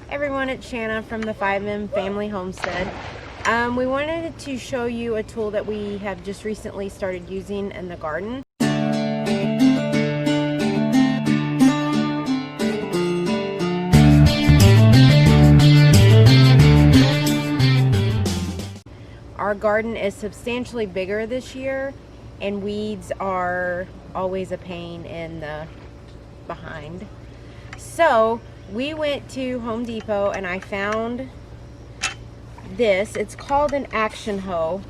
Everyone, it's Shanna from the 5M Family Homestead. We wanted to show you a tool that we have just recently started using in the garden. Our garden is substantially bigger this year, and weeds are always a pain in the behind. So we went to Home Depot and I found this. It's called an action hoe.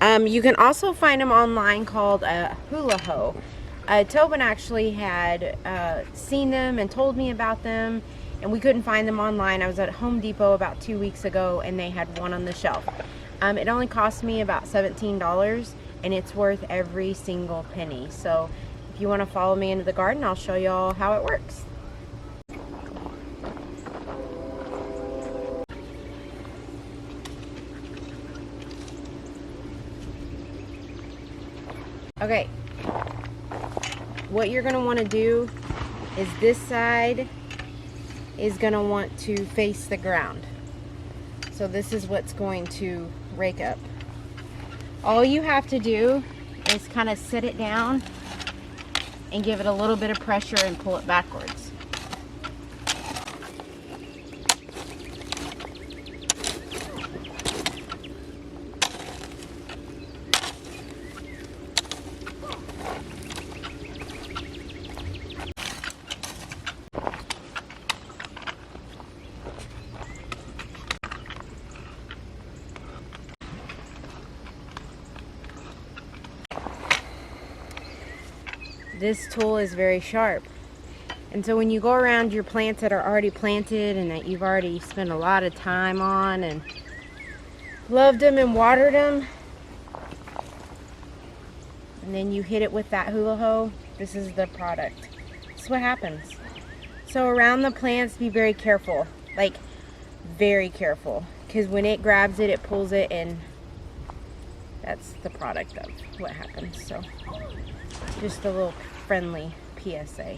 You can also find them online called a Hula hoe. Tobin actually had seen them and told me about them, and we couldn't find them online. I was at Home Depot about 2 weeks ago and they had one on the shelf. It only cost me about $17 and it's worth every single penny. So if you want to follow me into the garden, I'll show you all how it works. Okay, what you're going to want to do is this side is going to want to face the ground. So this is what's going to rake up. All you have to do is kind of sit it down and give it a little bit of pressure and pull it backwards. This tool is very sharp, and so when you go around your plants that are already planted and that you've already spent a lot of time on and loved them and watered them, and then you hit it with that hula hoe, this is the product. This is what happens. So around the plants, be very careful, like very careful, because when it grabs it, it pulls it, and that's the product of what happens. So just a little friendly PSA.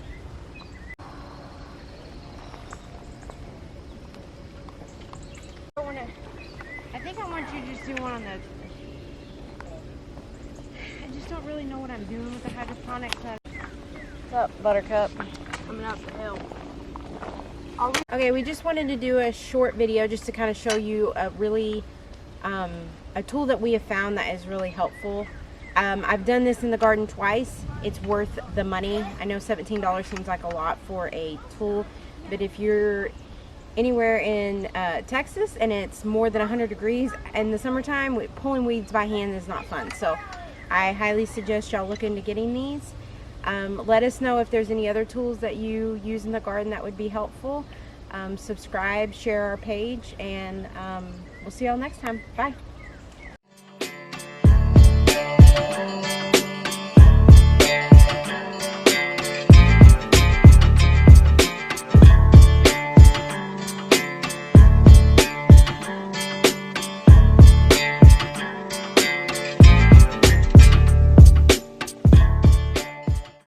I think I want you to just do one on the... I just don't really know what I'm doing with the hydroponics. What's up, Buttercup? Coming up the hill. Okay, we just wanted to do a short video just to kind of show you a really a tool that we have found that is really helpful. I've done this in the garden twice. It's worth the money. I know $17 seems like a lot for a tool, but if you're anywhere in Texas and it's more than 100 degrees in the summertime, pulling weeds by hand is not fun. So I highly suggest y'all look into getting these. Let us know if there's any other tools that you use in the garden that would be helpful. Subscribe, share our page, and we'll see y'all next time. Bye.